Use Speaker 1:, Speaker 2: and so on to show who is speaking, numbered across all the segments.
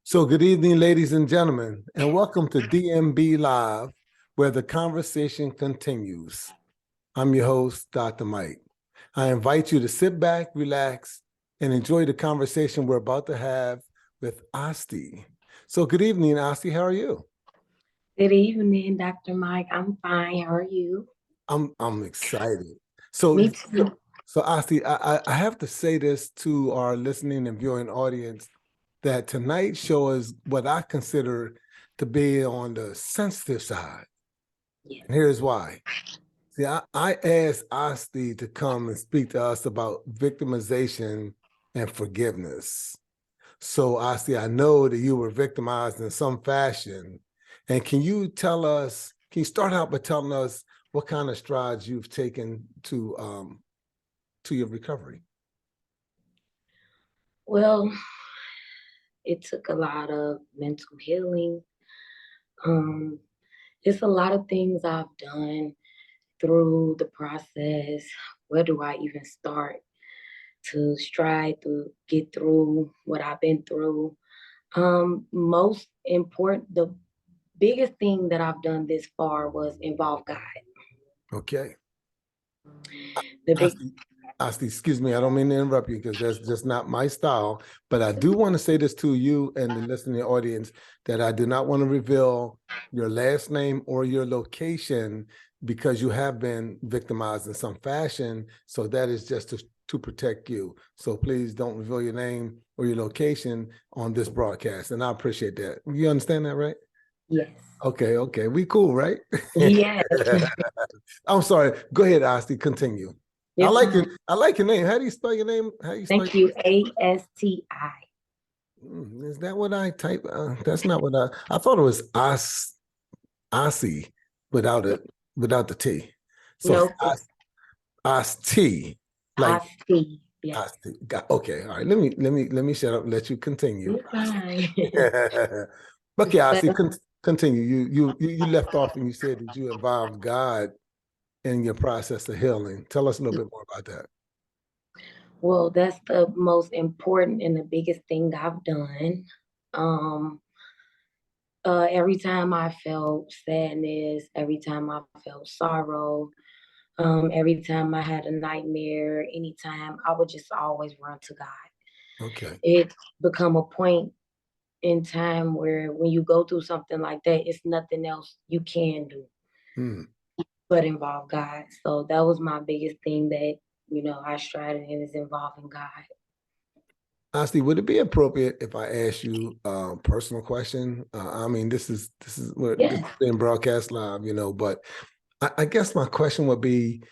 Speaker 1: So good evening, ladies and gentlemen, and welcome to DMB Live, where the conversation continues. I'm your host, Dr. Mike. I invite you to sit back, relax, and enjoy the conversation we're about to have with Asti. So good evening, Asti. How are you?
Speaker 2: Good evening, Dr. Mike. I'm fine. How are you?
Speaker 1: I'm excited. So
Speaker 2: Me too.
Speaker 1: so Asti, I have to say this to our listening and viewing audience that tonight's show is what I consider to be on the sensitive side.
Speaker 2: Yes.
Speaker 1: And here's why. See, I asked Asti to come and speak to us about victimization and forgiveness. So, Asti, I know that you were victimized in some fashion. And can you start out by telling us what kind of strides you've taken to your recovery?
Speaker 2: Well, it took a lot of mental healing. Um, it's a lot of things I've done through the process. Where do I even start to strive to get through what I've been through? Most important, the biggest thing that I've done this far was involve God.
Speaker 1: Okay.
Speaker 2: The big,
Speaker 1: Asti, Asti, excuse me, I don't mean to interrupt you because that's just not my style. But I do want to say this to you and the listening audience that I do not want to reveal your last name or your location because you have been victimized in some fashion. So that is just to protect you. So please don't reveal your name or your location on this broadcast. And I appreciate that. You understand that, right?
Speaker 2: yes,
Speaker 1: Okay. We cool, right?
Speaker 2: yes,
Speaker 1: I'm sorry. Go ahead, Asti. Continue. I
Speaker 2: you're
Speaker 1: like
Speaker 2: fine.
Speaker 1: it. I like your name. How do you spell your name? How do you spell
Speaker 2: Thank
Speaker 1: your
Speaker 2: you. ASTI.
Speaker 1: Is that what I type? That's not what I thought it was Asti without the T. So
Speaker 2: No,
Speaker 1: Asti,
Speaker 2: I
Speaker 1: like
Speaker 2: see. Yes.
Speaker 1: Asti. Okay, all right. Let me shut up and let you continue.
Speaker 2: You're fine.
Speaker 1: Okay,
Speaker 2: But
Speaker 1: Asti, continue. You left off and you said that you involved God in your process of healing. Tell us a little bit more about that.
Speaker 2: well, that's the most important and the biggest thing I've done. Um, every time I felt sadness, every time I felt sorrow, every time I had a nightmare, anytime I would just always run to God.
Speaker 1: Okay.
Speaker 2: It become a point in time where when you go through something like that, it's nothing else you can do
Speaker 1: Hmm.
Speaker 2: but involve God. So that was my biggest thing that, I strive in is involving God.
Speaker 1: Honestly, would it be appropriate if I ask you a personal question? I mean, this is where this
Speaker 2: Yes.
Speaker 1: is being broadcast live, but I guess my question would be,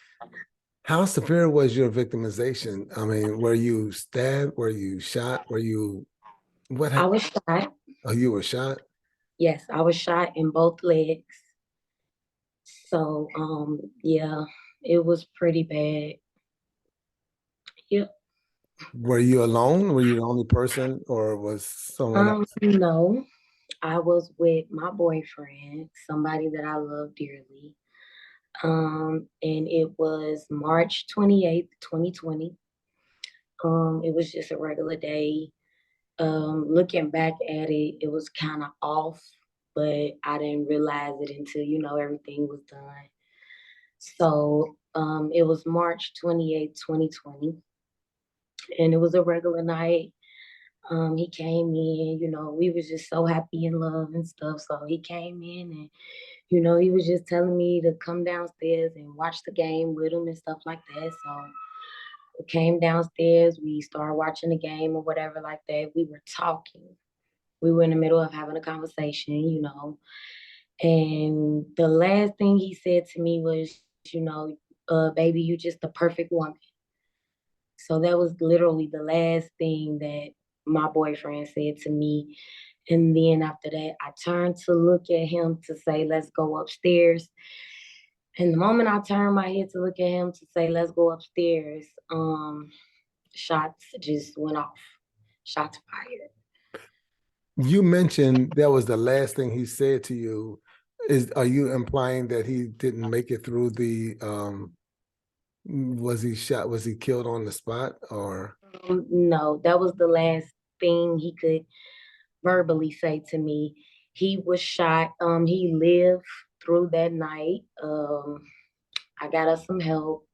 Speaker 1: how severe was your victimization? I mean, were you stabbed? Were you shot? Were you what
Speaker 2: I
Speaker 1: happened?
Speaker 2: was shot.
Speaker 1: Oh, you were shot?
Speaker 2: Yes, I was shot in both legs. So, yeah, it was pretty bad. Yeah.
Speaker 1: Were you alone? Were you the only person, or was someone else?
Speaker 2: No, I was with my boyfriend, somebody that I love dearly. And it was March 28th, 2020. It was just a regular day. Looking back at it, it was kind of off, but I didn't realize it until, everything was done. So, it was March 28th, 2020, and it was a regular night. He came in, we was just so happy in love and stuff. So he came in and, he was just telling me to come downstairs and watch the game with him and stuff like that. So we came downstairs, we started watching the game or whatever like that. We were talking. We were in the middle of having a conversation, And the last thing he said to me was, baby, you just the perfect woman. So that was literally the last thing that my boyfriend said to me. And then after that, I turned to look at him to say, let's go upstairs. And the moment I turned my head to look at him to say, let's go upstairs, shots just went off. Shots fired.
Speaker 1: You mentioned that was the last thing he said to you. Are you implying that he didn't make it through the was he shot? Was he killed on the spot or
Speaker 2: No, that was the last thing he could verbally say to me. He was shot. He lived through that night. I got us some help.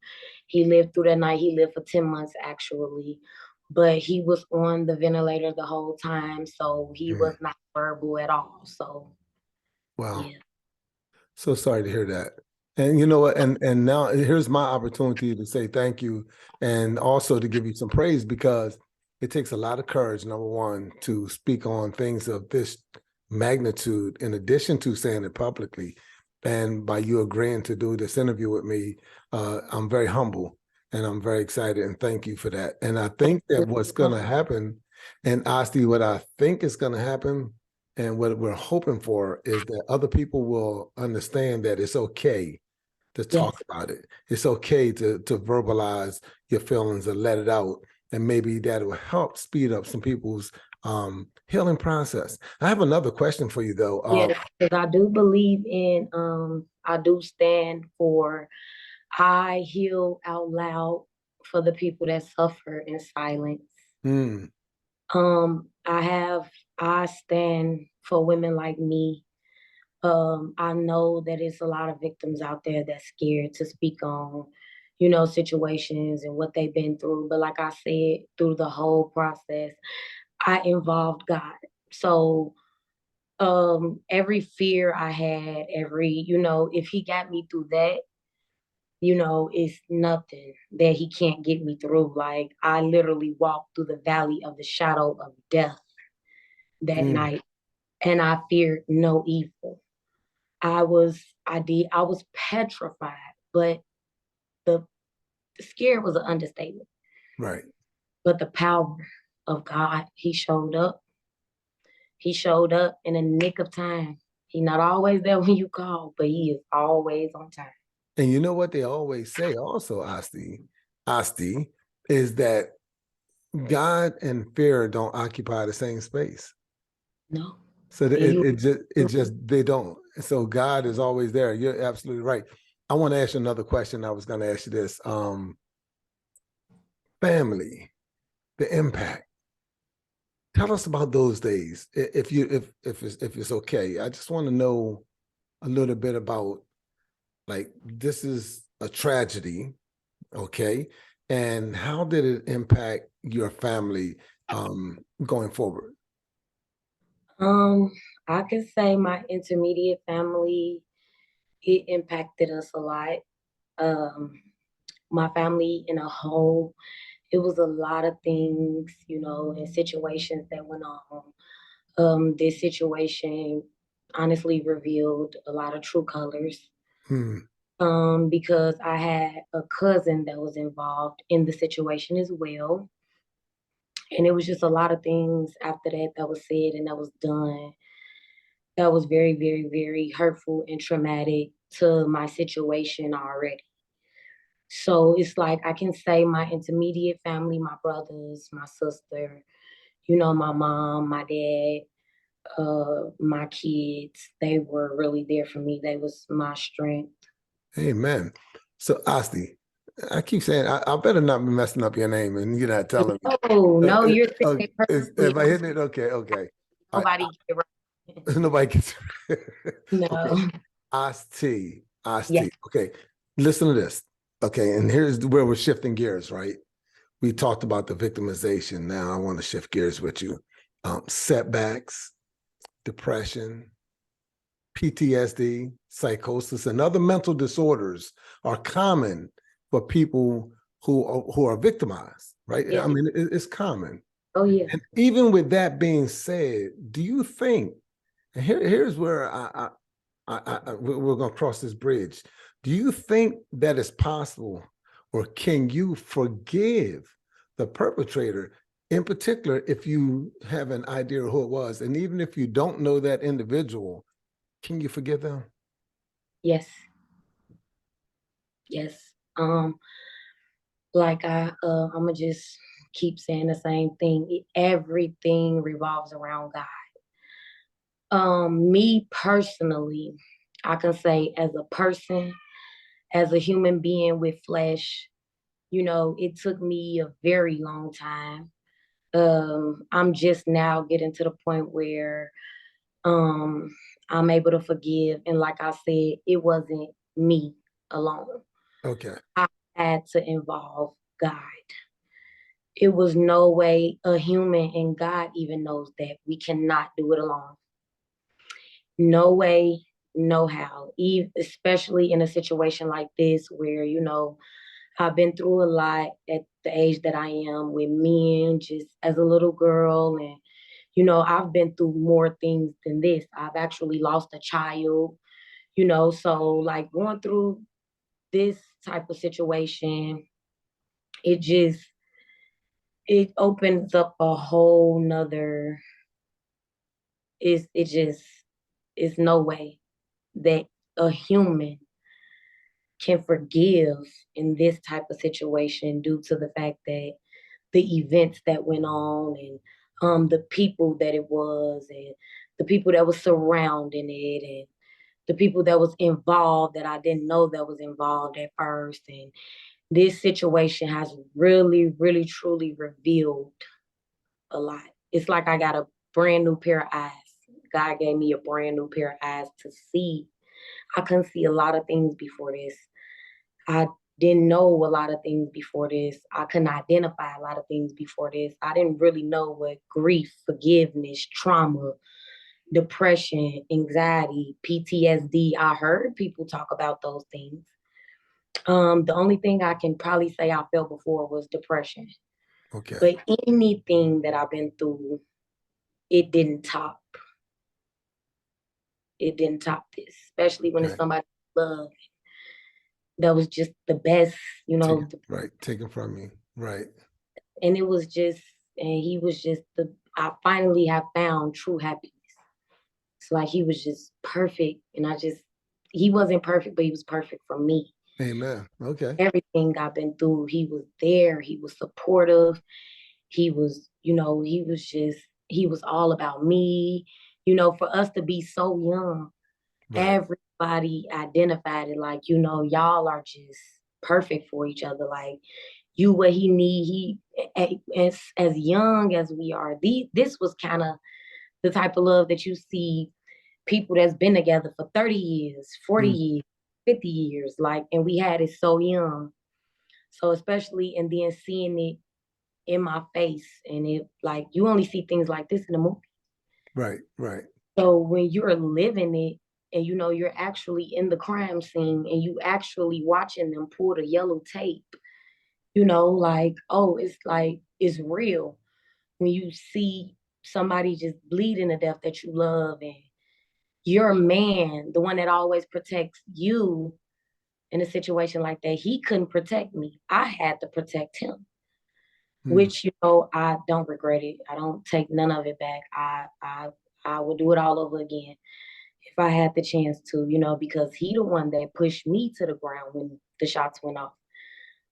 Speaker 2: He lived through that night. He lived for 10 months actually. But he was on the ventilator the whole time, so he
Speaker 1: Mm.
Speaker 2: was not verbal at all. So
Speaker 1: Wow.
Speaker 2: yeah.
Speaker 1: So sorry to hear that. And you know what? And now here's my opportunity to say thank you and also to give you some praise because it takes a lot of courage, number one, to speak on things of this magnitude, in addition to saying it publicly. And by you agreeing to do this interview with me, I'm very humble and I'm very excited and thank you for that. And I think that what's going to happen, and Asti, what I think is going to happen and what we're hoping for is that other people will understand that it's okay to
Speaker 2: Yes.
Speaker 1: talk about it. It's okay to verbalize your feelings and let it out. And maybe that will help speed up some people's healing process. I have another question for you though.
Speaker 2: Yes, because I do believe in I do stand for I heal out loud for the people that suffer in silence.
Speaker 1: Hmm,
Speaker 2: I have I stand for women like me. I know that it's a lot of victims out there that's scared to speak on, situations and what they've been through. But like I said, through the whole process, I involved God. So every fear I had, if he got me through that, it's nothing that he can't get me through. Like I literally walked through the valley of the shadow of death that
Speaker 1: hmm,
Speaker 2: night and I feared no evil. I was petrified, but the, the scared was an understatement.
Speaker 1: right.
Speaker 2: But the power of God, he showed up. He showed up in a nick of time. He's not always there when you call, but he is always on time.
Speaker 1: And you know what they always say also, Asti, is that God and fear don't occupy the same space.
Speaker 2: No.
Speaker 1: So
Speaker 2: And you
Speaker 1: it just they don't. So God is always there. You're absolutely right. I want to ask you another question. I was going to ask you this. Family, the impact. Tell us about those days, if it's okay. I just want to know a little bit about like this is a tragedy, okay, and how did it impact your family going forward?
Speaker 2: um I can say my intermediate family, it impacted us a lot. Um my family in a whole, it was a lot of things, and situations that went on. This situation honestly revealed a lot of true colors.
Speaker 1: Hmm,
Speaker 2: Because I had a cousin that was involved in the situation as well. And it was just a lot of things after that that was said and that was done that was very, very, very hurtful and traumatic to my situation already. So it's like I can say my intermediate family, my brothers, my sister, my mom, my dad, my kids, they were really there for me. They was my strength.
Speaker 1: amen. So Asti, I keep saying I better not be messing up your name, and you're not telling me.
Speaker 2: Oh, no, you're saying it perfectly.
Speaker 1: Am I hitting it? Okay, okay. All right.
Speaker 2: Nobody get it right.
Speaker 1: Nobody gets okay.
Speaker 2: No.
Speaker 1: Asti.
Speaker 2: Yes.
Speaker 1: Okay, listen to this. Okay, and here's where we're shifting gears, right? We talked about the victimization. Now I want to shift gears with you. Setbacks, depression, PTSD, psychosis, and other mental disorders are common for people who are victimized, right? I
Speaker 2: Yes.
Speaker 1: mean, it's common.
Speaker 2: Oh, yeah.
Speaker 1: And even with that being said, do you think, and here's where we're going to cross this bridge. Do you think that it's possible, or can you forgive the perpetrator, in particular, if you have an idea of who it was, and even if you don't know that individual, can you forgive them?
Speaker 2: Yes. Yes. Like I'm gonna just keep saying the same thing. Everything revolves around God. Me personally, I can say as a person, as a human being with flesh, it took me a very long time. I'm just now getting to the point where um I'm able to forgive. And like I said, it wasn't me alone.
Speaker 1: Okay.
Speaker 2: I had to involve God. It was no way a human, and God even knows that we cannot do it alone. No way, no how. Especially in a situation like this where, I've been through a lot at the age that I am with men, just as a little girl. And, I've been through more things than this. I've actually lost a child, so like going through this type of situation, it just, it opens up a whole nother, it just, it's no way that a human can forgive in this type of situation due to the fact that the events that went on, and the people that it was, and the people that was surrounding it, and the people that was involved that I didn't know that was involved at first. And this situation has really, really, truly revealed a lot. It's like I got a brand new pair of eyes. God gave me a brand new pair of eyes to see. I couldn't see a lot of things before this. I didn't know a lot of things before this. I couldn't identify a lot of things before this. I didn't really know what grief, forgiveness, trauma, depression, anxiety, PTSD. I heard people talk about those things. The only thing I can probably say I felt before was depression.
Speaker 1: Okay.
Speaker 2: But anything that I've been through, it didn't top. It didn't top this, especially when it's
Speaker 1: Okay.
Speaker 2: somebody you love that was just the best,
Speaker 1: Take it, right. Taken from me. Right.
Speaker 2: and it was just, and he was just I finally have found true happiness. It's like he was just perfect, and he wasn't perfect, but he was perfect for me.
Speaker 1: Amen. Okay.
Speaker 2: Everything I've been through, he was there. He was supportive. He was, he was all about me. For us to be so young,
Speaker 1: Right.
Speaker 2: everybody identified it like, y'all are just perfect for each other. Like, you what he need. As young as we are, this was kind of the type of love that you see people that's been together for 30 years, 40
Speaker 1: Mm,
Speaker 2: years, 50 years, like, and we had it so young. So especially, and then seeing it in my face, and it, like, you only see things like this in the movie.
Speaker 1: right. Right.
Speaker 2: So when you're living it, and you're actually in the crime scene, and you actually watching them pull the yellow tape, like, oh, it's like, it's real. When you see somebody just bleeding to death that you love, and your man, the one that always protects you in a situation like that, he couldn't protect me. I had to protect him,
Speaker 1: Mm,
Speaker 2: which, I don't regret it. I don't take none of it back. I would do it all over again if I had the chance to, because he the one that pushed me to the ground when the shots went off.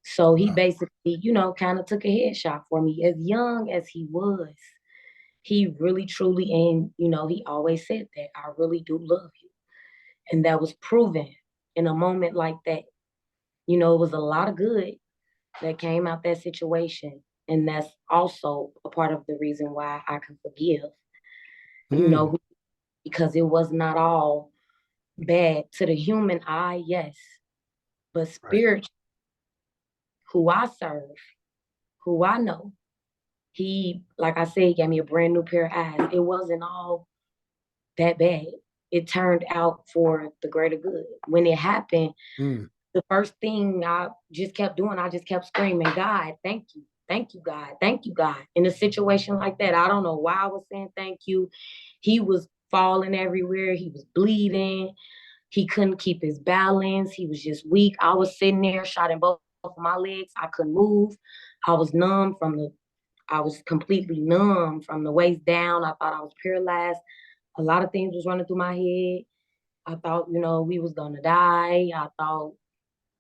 Speaker 2: So he
Speaker 1: wow.
Speaker 2: basically, kind of took a headshot for me. As young as he was, he really, truly, and, he always said that, I really do love you. And that was proven in a moment like that. It was a lot of good that came out that situation. And that's also a part of the reason why I can forgive, you
Speaker 1: Mm,
Speaker 2: know, because it was not all bad to the human eye, yes, but
Speaker 1: right.
Speaker 2: spirit, who I serve, who I know, he, like I said, he gave me a brand new pair of eyes. It wasn't all that bad. It turned out for the greater good. When it happened,
Speaker 1: Mm,
Speaker 2: the first thing I just kept doing, I just kept screaming, God, thank you. Thank you, God. Thank you, God. In a situation like that, I don't know why I was saying thank you. He was falling everywhere. He was bleeding. He couldn't keep his balance. He was just weak. I was sitting there, shot in both of my legs. I couldn't move. I was numb I was completely numb from the waist down. I thought I was paralyzed. A lot of things was running through my head. I thought, we was gonna die. I thought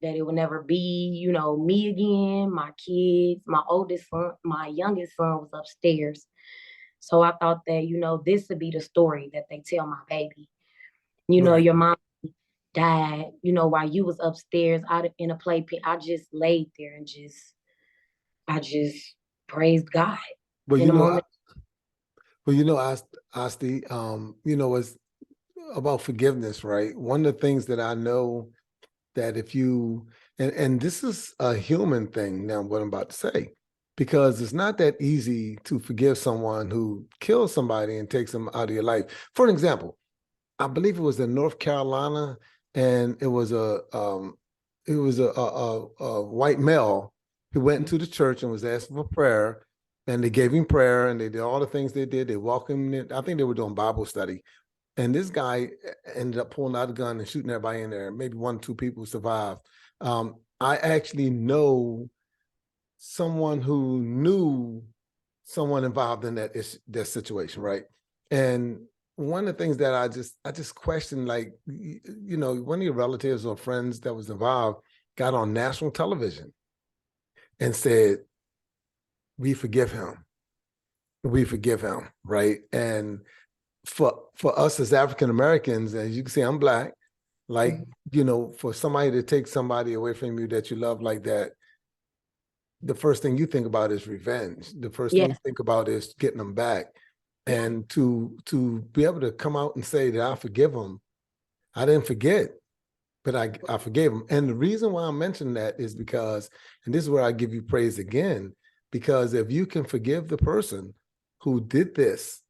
Speaker 2: that it would never be, me again, my kids, my oldest son, my youngest son was upstairs. So I thought that, this would be the story that they tell my baby.
Speaker 1: right.
Speaker 2: Your mom died, while you was upstairs out in a playpen. I just laid there and I just praised God.
Speaker 1: Well,
Speaker 2: in the moment.
Speaker 1: Asti, it's about forgiveness, right? One of the things that I know that if you and this is a human thing now, what I'm about to say, because it's not that easy to forgive someone who kills somebody and takes them out of your life. For an example, I believe it was in North Carolina, and it was a white male who went into the church and was asking for prayer, and they gave him prayer, and they did all the things they did. They welcomed him in. I think they were doing Bible study, and this guy ended up pulling out a gun and shooting everybody in there. Maybe one or two people survived. I actually know someone who knew someone involved in that situation, right? And one of the things that I just questioned, like, one of your relatives or friends that was involved got on national television and said, "We forgive him. We forgive him," right? And for us as African Americans, as you can see, I'm Black. Like, for somebody to take somebody away from you that you love like that, the first thing you think about is revenge. The first thing
Speaker 2: Yeah,
Speaker 1: you think about is getting them back.
Speaker 2: yeah,
Speaker 1: And to be able to come out and say that I forgive them, I didn't forget, but I forgave them. And the reason why I'm mentioning that is because, and this is where I give you praise again, because if you can forgive the person who did this,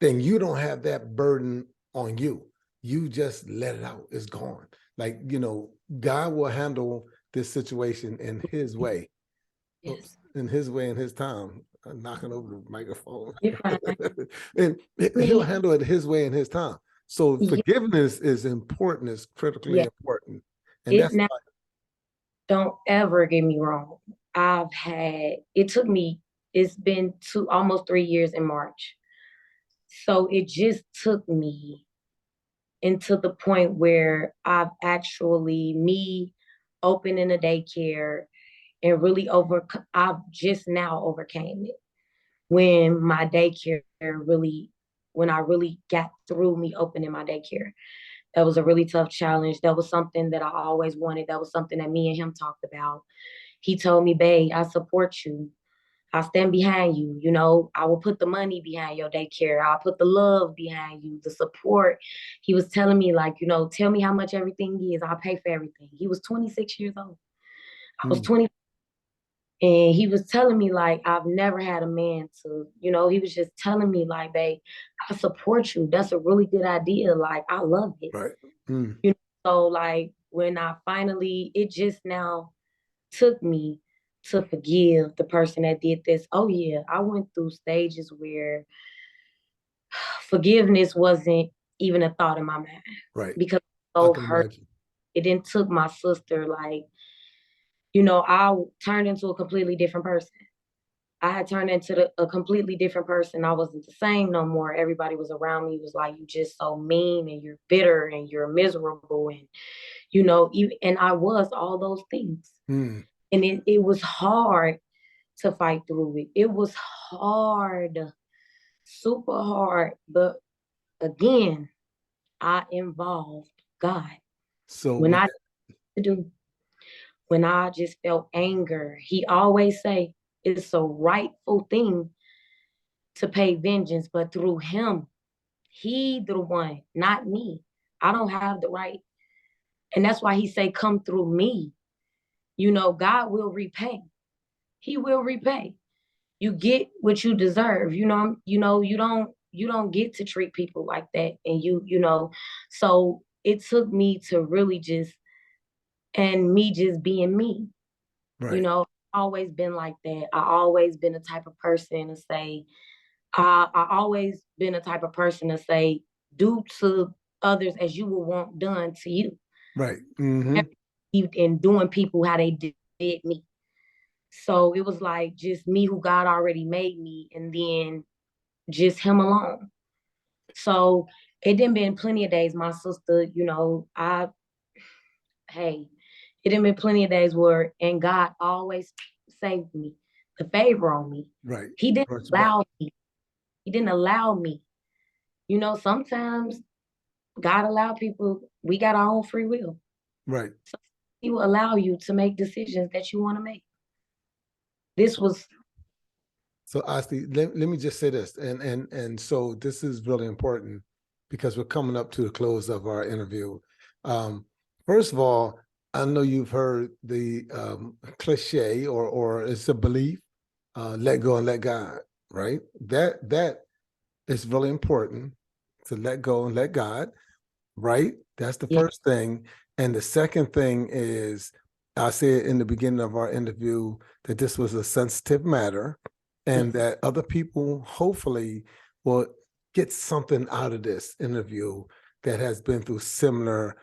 Speaker 1: then you don't have that burden on you. You just let it out. It's gone. Like, God will handle this situation in his way. Oops,
Speaker 2: yes.
Speaker 1: in his way, in his time. I'm knocking over the microphone.
Speaker 2: You're fine.
Speaker 1: And he'll handle it his way in his time. So
Speaker 2: Yeah,
Speaker 1: forgiveness is important, is critically
Speaker 2: yeah.
Speaker 1: important. And
Speaker 2: It
Speaker 1: that's
Speaker 2: now, don't ever get me wrong. It took me, it's been almost 3 years in March. So it just took me into the point where me opening a daycare and I've just now overcame it. When my daycare really, when I really got through me opening my daycare, that was a really tough challenge. That was something that I always wanted. That was something that me and him talked about. He told me, "Babe, I support you. I stand behind you. I will put the money behind your daycare. I'll put the love behind you, the support." He was telling me, like, tell me how much everything is. I'll pay for everything. He was 26 years old. I was
Speaker 1: mm,
Speaker 2: 20. And he was telling me, like, I've never had a man he was just telling me, like, "Babe, I support you. That's a really good idea. Like, I love it."
Speaker 1: right. Mm,
Speaker 2: So, like, when it just now took me to forgive the person that did this. Oh, yeah, I went through stages where forgiveness wasn't even a thought in my mind
Speaker 1: right.
Speaker 2: because
Speaker 1: I
Speaker 2: so
Speaker 1: can
Speaker 2: hurt.
Speaker 1: imagine.
Speaker 2: It then took my sister, like, I turned into a completely different person. I had turned into a completely different person. I wasn't the same no more. Everybody was around me was like, "You just so mean and you're bitter and you're miserable." And, and I was all those things.
Speaker 1: Mm,
Speaker 2: And it was hard to fight through it. It was hard, super hard. But again, I involved God.
Speaker 1: so
Speaker 2: When
Speaker 1: with
Speaker 2: I
Speaker 1: that,
Speaker 2: to do, when I just felt anger, he always say it's a rightful thing to pay vengeance, but through him, he the one, not me. I don't have the right. And that's why he say, "Come through me." God will repay. He will repay. You get what you deserve. You don't get to treat people like that. And so it took me to really just and me just being me.
Speaker 1: right,
Speaker 2: Always been like that. I always been the type of person to say, I always been the type of person to say, "Do to others as you will want done to you."
Speaker 1: right. Mm-hmm.
Speaker 2: And doing people how they did me. So it was like just me who God already made me, and then just him alone. So it didn't been plenty of days. My sister, hey, it didn't been plenty of days and God always saved me, the favor on me.
Speaker 1: Right.
Speaker 2: He didn't
Speaker 1: Brought you back.
Speaker 2: allow me. He didn't allow me. Sometimes God allow people, we got our own free will.
Speaker 1: Right.
Speaker 2: So he will allow you to make decisions that you want to make. This was
Speaker 1: So Asti, let me just say this, and so this is really important because we're coming up to the close of our interview. Um, First of all, I know you've heard the cliche, or it's a belief, let go and let God, right? That is really important, to let go and let God, right? That's the
Speaker 2: Yeah.
Speaker 1: first thing. And the second thing is, I said in the beginning of our interview that this was a sensitive matter and
Speaker 2: Yes.
Speaker 1: that other people hopefully will get something out of this interview that has been through similar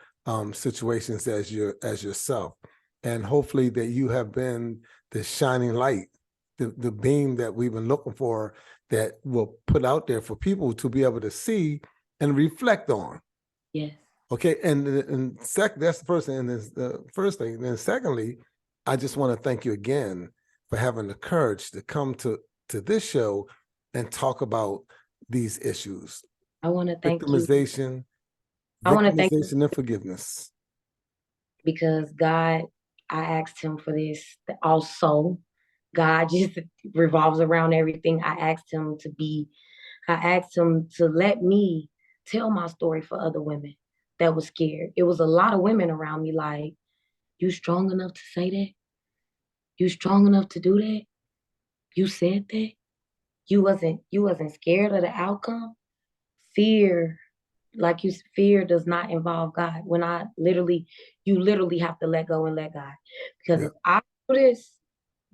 Speaker 1: situations as yourself. And hopefully that you have been the shining light, the beam that we've been looking for, that will put out there for people to be able to see and reflect on.
Speaker 2: Yes.
Speaker 1: Okay, and that's the first thing, and this the first thing. And then secondly, I just want to thank you again for having the courage to come to this show and talk about these issues:
Speaker 2: I want to thank you.
Speaker 1: victimization,
Speaker 2: I want to thank you
Speaker 1: victimization, and forgiveness.
Speaker 2: because God, I asked him for this also. God just revolves around everything. I asked him to let me tell my story for other women that was scared. It was a lot of women around me like, you strong enough to say that? You strong enough to do that? You said that? You wasn't scared of the outcome? Fear, fear does not involve God. You literally have to let go and let God. Because
Speaker 1: Yeah,
Speaker 2: if I do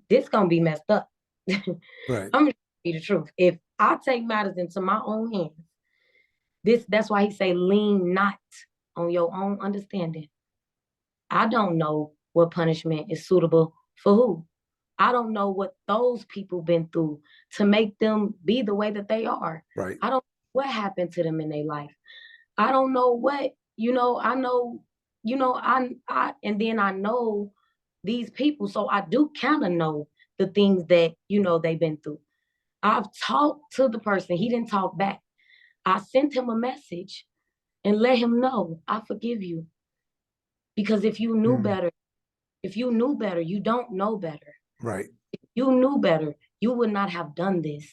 Speaker 2: this gonna be messed up. I'm
Speaker 1: right,
Speaker 2: gonna be the truth. If I take matters into my own hands, that's why he say lean not on your own understanding. I don't know what punishment is suitable for who. I don't know what those people been through to make them be the way that they are.
Speaker 1: right.
Speaker 2: I don't know what happened to them in their life. I don't know what, I know, and then I know these people. So I do kind of know the things that, they've been through. I've talked to the person. He didn't talk back. I sent him a message and let him know I forgive you. Because
Speaker 1: Mm,
Speaker 2: if you knew better, you don't know better.
Speaker 1: right.
Speaker 2: If you knew better, you would not have done this.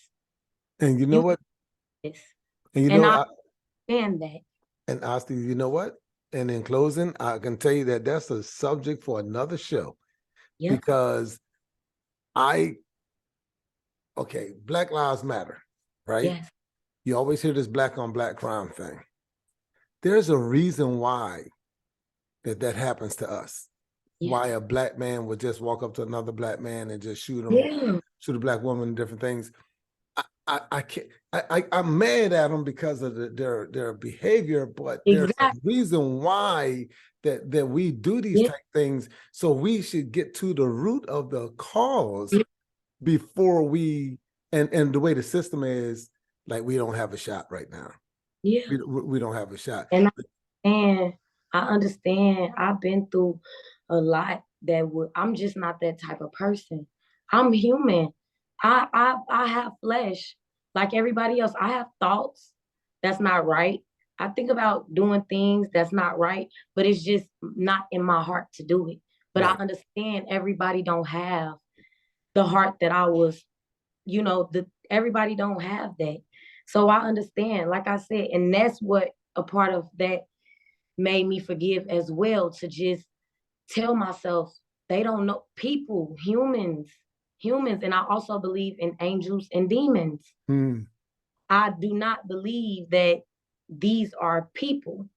Speaker 1: And you know
Speaker 2: You
Speaker 1: what?
Speaker 2: this.
Speaker 1: And you
Speaker 2: And
Speaker 1: know,
Speaker 2: I understand that.
Speaker 1: and Asti, you know what? And in closing, I can tell you that that's a subject for another show,
Speaker 2: Yep.
Speaker 1: because I okay, Black Lives Matter, right?
Speaker 2: Yes.
Speaker 1: You always hear this black on black crime thing. There's a reason why that happens to us.
Speaker 2: Yeah.
Speaker 1: Why a black man would just walk up to another black man and just shoot him,
Speaker 2: Yeah.
Speaker 1: shoot a black woman, and different things. I can't. I'm mad at them because of their behavior, but there's a
Speaker 2: Exactly.
Speaker 1: reason why that we do these
Speaker 2: Yeah.
Speaker 1: type things. So we should get to the root of the cause
Speaker 2: Yeah.
Speaker 1: before we, and the way the system is, like, we don't have a shot right now.
Speaker 2: Yeah.
Speaker 1: We don't have a shot.
Speaker 2: And and I understand. I've been through a lot I'm just not that type of person. I'm human. I have flesh like everybody else. I have thoughts that's not right. I think about doing things that's not right, but it's just not in my heart to do it. But I
Speaker 1: Right.
Speaker 2: understand everybody don't have the heart that I was, everybody don't have that. So I understand, like I said, and that's what a part of that made me forgive as well, to just tell myself they don't know people, humans. And I also believe in angels and demons.
Speaker 1: Hmm.
Speaker 2: I do not believe that these are people.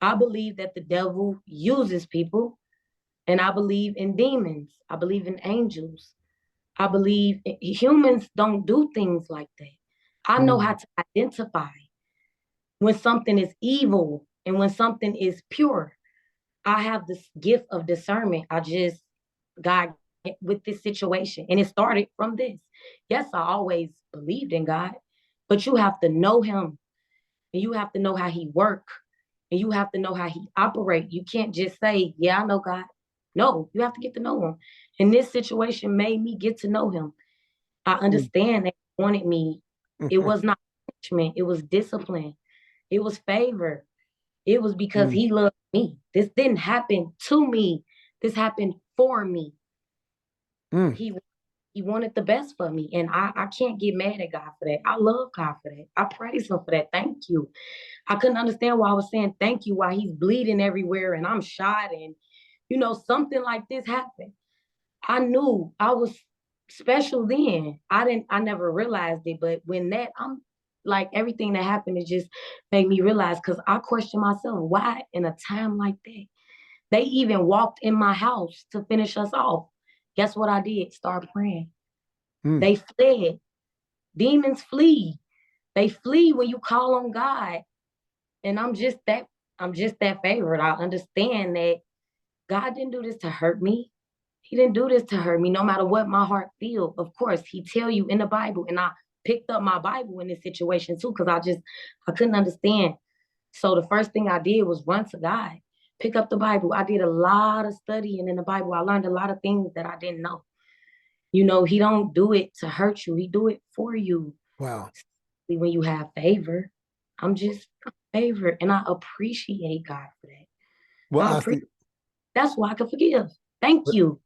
Speaker 2: I believe that the devil uses people, and I believe in demons. I believe in angels. I believe humans don't do things like that. I know
Speaker 1: Hmm.
Speaker 2: how to identify when something is evil and when something is pure. I have this gift of discernment. I just got with this situation, and it started from this. Yes, I always believed in God, but you have to know Him, and you have to know how He work, and you have to know how He operate. You can't just say, "Yeah, I know God." No, you have to get to know Him. And this situation made me get to know Him. I understand they wanted me. It was not punishment. It was discipline. It was favor. It was because
Speaker 1: Hmm.
Speaker 2: he loved me. This didn't happen to me. This happened for me.
Speaker 1: Hmm.
Speaker 2: He He wanted the best for me. And I can't get mad at God for that. I love God for that. I praise him for that. Thank you. I couldn't understand why I was saying thank you while he's bleeding everywhere and I'm shot and, something like this happened. I knew I was special then. I never realized it, but when I'm like everything that happened, it just made me realize because I questioned myself, why in a time like that? They even walked in my house to finish us off. Guess what I did? Start praying.
Speaker 1: Hmm.
Speaker 2: They fled. Demons flee. They flee when you call on God. And I'm just that favorite. I understand that God didn't do this to hurt me. He didn't do this to hurt me, no matter what my heart feels. Of course, he tell you in the Bible, and I picked up my Bible in this situation too, because I couldn't understand. So the first thing I did was run to God, pick up the Bible. I did a lot of studying in the Bible. I learned a lot of things that I didn't know. He don't do it to hurt you. He do it for you
Speaker 1: Wow.
Speaker 2: when you have favor. I'm just favor, and I appreciate God for that.
Speaker 1: Well,
Speaker 2: I appreciate.
Speaker 1: Asti,
Speaker 2: That's why I can forgive. Thank you.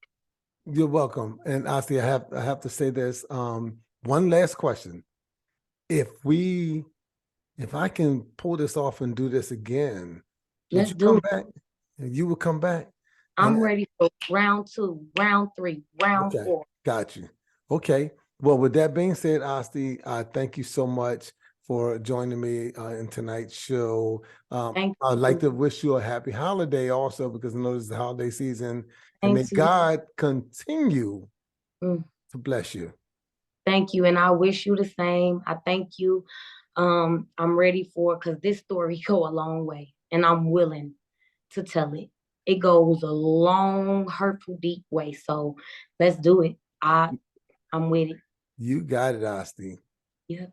Speaker 1: you're welcome. And Asti, I have to say this. One last question. If we if I can pull this off and do this again, would
Speaker 2: Let's
Speaker 1: you
Speaker 2: do
Speaker 1: come
Speaker 2: it.
Speaker 1: back? You would come back? And
Speaker 2: I'm ready for round 2, round 3, round
Speaker 1: okay,
Speaker 2: 4.
Speaker 1: got you. Okay. Well, with that being said, Asti, thank you so much for joining me in tonight's show.
Speaker 2: Thank
Speaker 1: I'd like
Speaker 2: you.
Speaker 1: to wish you a happy holiday also because I know this is the holiday season, and
Speaker 2: Same
Speaker 1: may
Speaker 2: to you.
Speaker 1: God continue
Speaker 2: Mm,
Speaker 1: to bless you.
Speaker 2: Thank you. And I wish you the same. I thank you. I'm ready for because this story go a long way and I'm willing to tell it. It goes a long, hurtful, deep way. So let's do it. I'm with it.
Speaker 1: You got it, Asti.
Speaker 2: Yeah.